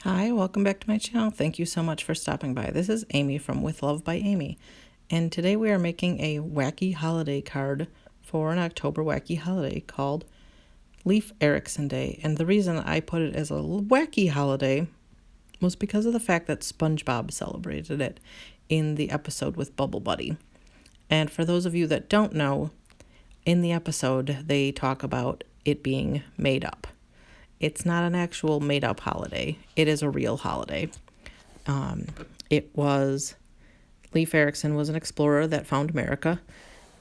Hi, welcome back to my channel. Thank you so much for stopping by. This is Amy from With Love by Amy, and today we are making a wacky holiday card for an October wacky holiday called Leif Erikson Day. And the reason I put it as a wacky holiday was because of the fact that SpongeBob celebrated it in the episode with Bubble Buddy. And for those of you that don't know, in the episode they talk about it being made up. It's not an actual made-up holiday. It is a real holiday. Leif Erikson was an explorer that found America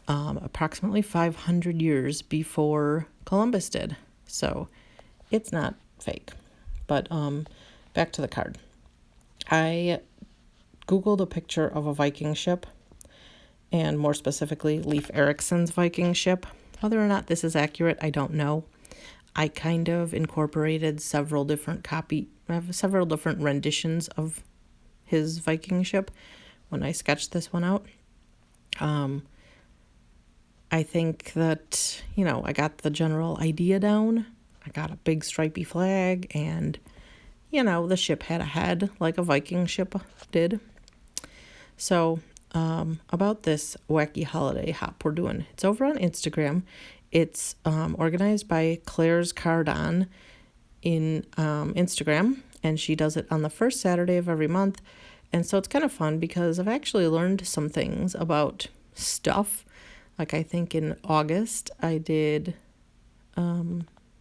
approximately 500 years before Columbus did. So it's not fake. But back to the card. I Googled a picture of a Viking ship, and more specifically, Leif Erikson's Viking ship. Whether or not this is accurate, I don't know. I kind of incorporated several different renditions of his Viking ship when I sketched this one out. I think that, I got the general idea down. I got a big stripy flag, and, the ship had a head like a Viking ship did. So, about this wacky holiday hop we're doing. It's over on Instagram. It's organized by Claire's Cardon in Instagram, and she does it on the first Saturday of every month. And so it's kind of fun because I've actually learned some things about stuff. Like I think in August I did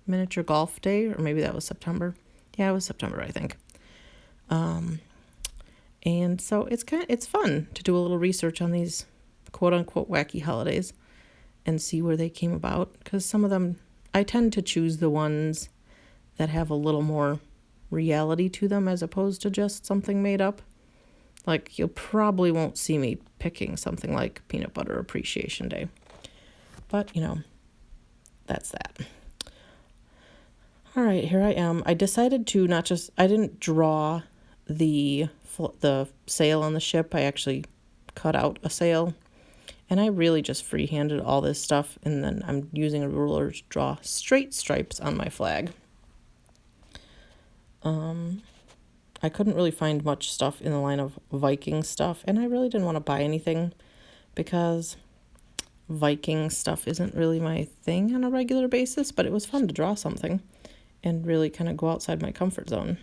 miniature golf day, or maybe that was September. Yeah, it was September, I think. And so it's fun to do a little research on these quote unquote wacky holidays and see where they came about, because some of them, I tend to choose the ones that have a little more reality to them as opposed to just something made up. Like, you probably won't see me picking something like Peanut Butter Appreciation Day. But, that's that. All right, here I am. I decided to I didn't draw the sail on the ship. I actually cut out a sail. And I really just freehanded all this stuff, and then I'm using a ruler to draw straight stripes on my flag. I couldn't really find much stuff in the line of Viking stuff, and I really didn't want to buy anything because Viking stuff isn't really my thing on a regular basis, but it was fun to draw something and really kind of go outside my comfort zone.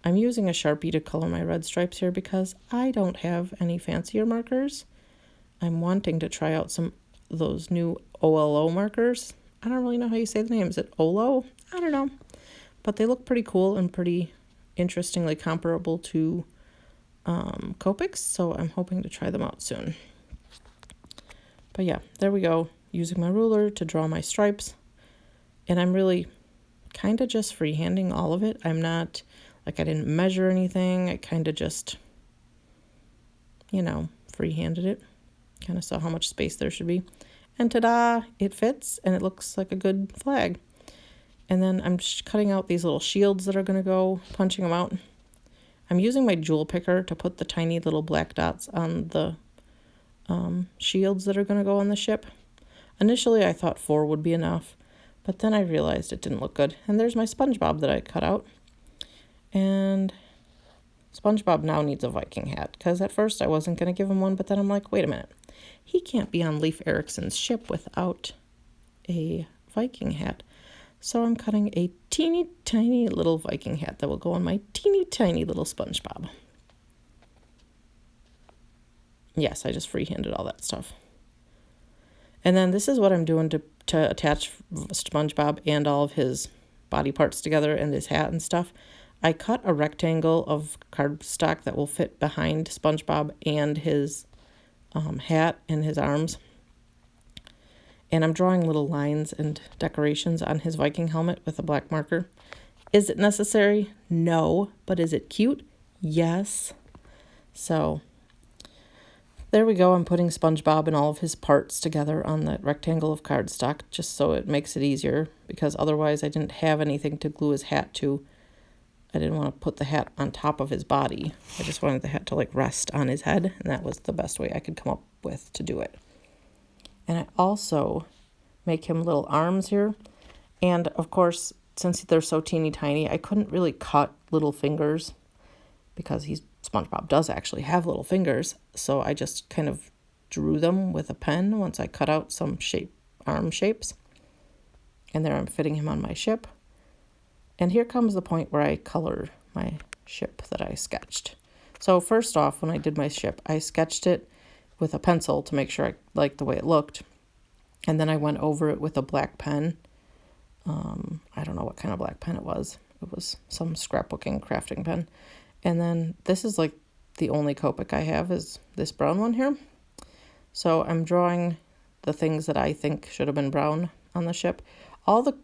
I'm using a Sharpie to color my red stripes here because I don't have any fancier markers. I'm wanting to try out some of those new OLO markers. I don't really know how you say the name. Is it OLO? I don't know. But they look pretty cool and pretty interestingly comparable to Copics, so I'm hoping to try them out soon. But yeah, there we go. Using my ruler to draw my stripes. And I'm really kind of just freehanding all of it. I'm not, I didn't measure anything. I kind of just, freehanded it. Kind of saw how much space there should be. And ta-da, it fits, and it looks like a good flag. And then I'm just cutting out these little shields that are going to go, punching them out. I'm using my jewel picker to put the tiny little black dots on the shields that are going to go on the ship. Initially, I thought 4 would be enough, but then I realized it didn't look good. And there's my SpongeBob that I cut out. And SpongeBob now needs a Viking hat, because at first I wasn't going to give him one, but then I'm like, wait a minute. He can't be on Leif Erikson's ship without a Viking hat. So I'm cutting a teeny tiny little Viking hat that will go on my teeny tiny little SpongeBob. Yes, I just freehanded all that stuff. And then this is what I'm doing to attach SpongeBob and all of his body parts together and his hat and stuff. I cut a rectangle of cardstock that will fit behind SpongeBob and his hat and his arms. And I'm drawing little lines and decorations on his Viking helmet with a black marker. Is it necessary? No. But is it cute? Yes. So there we go. I'm putting SpongeBob and all of his parts together on that rectangle of cardstock just so it makes it easier, because otherwise I didn't have anything to glue his hat to. I didn't want to put the hat on top of his body. I just wanted the hat to rest on his head, and that was the best way I could come up with to do it. And I also make him little arms here. And of course, since they're so teeny tiny, I couldn't really cut little fingers because SpongeBob does actually have little fingers. So I just kind of drew them with a pen once I cut out some arm shapes. And there I'm fitting him on my ship. And here comes the point where I color my ship that I sketched. So first off, when I did my ship, I sketched it with a pencil to make sure I liked the way it looked. And then I went over it with a black pen. I don't know what kind of black pen it was. It was some scrapbooking crafting pen. And then this is like the only Copic I have is this brown one here. So I'm drawing the things that I think should have been brown on the ship. All the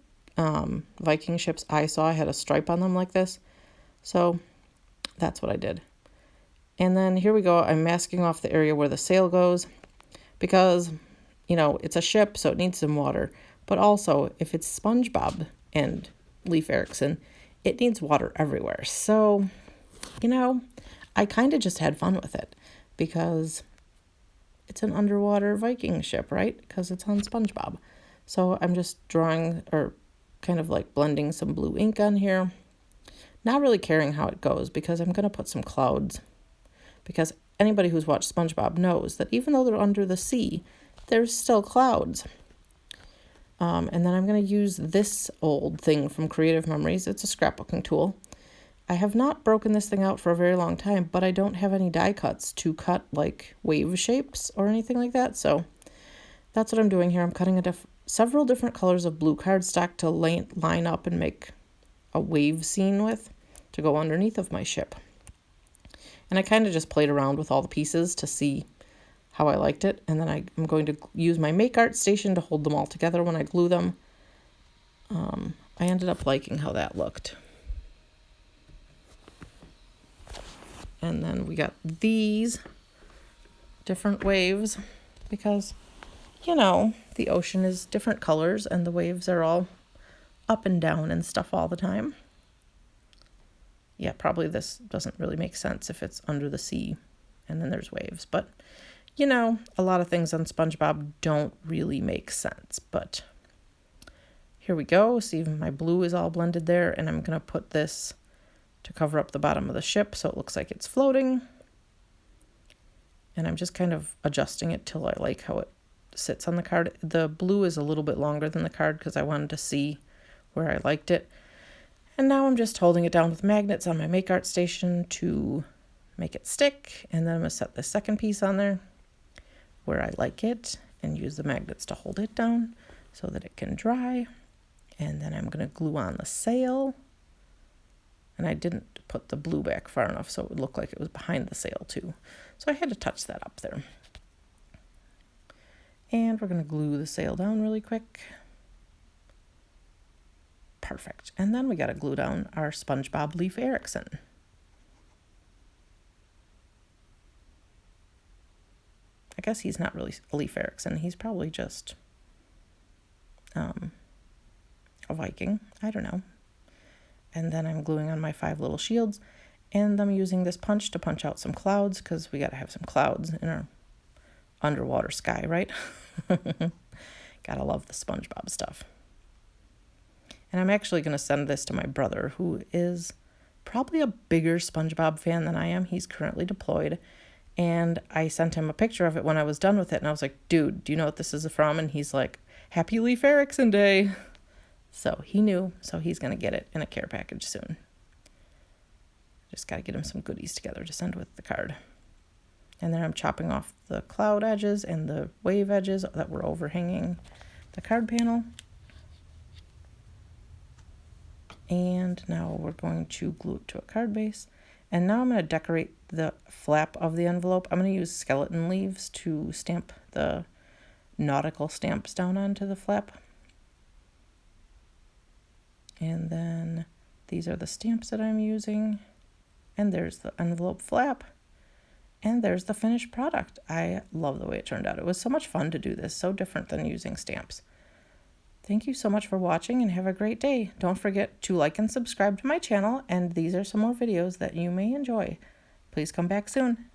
Viking ships I saw had a stripe on them like this. So that's what I did. And then here we go. I'm masking off the area where the sail goes because, you know, it's a ship, so it needs some water. But also, if it's SpongeBob and Leif Erikson, it needs water everywhere. So, you know, I kind of just had fun with it because it's an underwater Viking ship, right? Because it's on SpongeBob. So I'm just drawing or kind of like blending some blue ink on here. Not really caring how it goes because I'm going to put some clouds. Because anybody who's watched SpongeBob knows that even though they're under the sea, there's still clouds. And then I'm going to use this old thing from Creative Memories. It's a scrapbooking tool. I have not broken this thing out for a very long time, but I don't have any die cuts to cut like wave shapes or anything like that. So that's what I'm doing here. I'm cutting several different colors of blue cardstock to line up and make a wave scene with to go underneath of my ship. And I kind of just played around with all the pieces to see how I liked it. And then I'm going to use my Make Art Station to hold them all together when I glue them. I ended up liking how that looked. And then we got these different waves because, you know, the ocean is different colors and the waves are all up and down and stuff all the time. Yeah, probably this doesn't really make sense if it's under the sea and then there's waves. But, you know, a lot of things on SpongeBob don't really make sense. But here we go. See, my blue is all blended there. And I'm going to put this to cover up the bottom of the ship so it looks like it's floating. And I'm just kind of adjusting it till I like how it sits on the card. The blue is a little bit longer than the card because I wanted to see where I liked it. And now I'm just holding it down with magnets on my Make Art Station to make it stick. And then I'm going to set the second piece on there where I like it and use the magnets to hold it down so that it can dry. And then I'm going to glue on the sail. And I didn't put the blue back far enough so it would look like it was behind the sail too. So I had to touch that up there. And we're going to glue the sail down really quick. Perfect. And then we got to glue down our SpongeBob Leif Erikson. I guess he's not really Leif Erikson. He's probably just a Viking. I don't know. And then I'm gluing on my 5 little shields. And I'm using this punch to punch out some clouds because we got to have some clouds in our underwater sky, right? Gotta love the SpongeBob stuff. And I'm actually going to send this to my brother, who is probably a bigger SpongeBob fan than I am. He's currently deployed. And I sent him a picture of it when I was done with it. And I was like, dude, do you know what this is from? And he's like, Happy Leif Erikson Day. So he knew. So he's going to get it in a care package soon. Just got to get him some goodies together to send with the card. And then I'm chopping off the cloud edges and the wave edges that were overhanging the card panel. And now we're going to glue it to a card base. And now I'm going to decorate the flap of the envelope. I'm going to use skeleton leaves to stamp the nautical stamps down onto the flap. And then these are the stamps that I'm using. And there's the envelope flap. And there's the finished product. I love the way it turned out. It was so much fun to do this, so different than using stamps. Thank you so much for watching and have a great day. Don't forget to like and subscribe to my channel, and these are some more videos that you may enjoy. Please come back soon.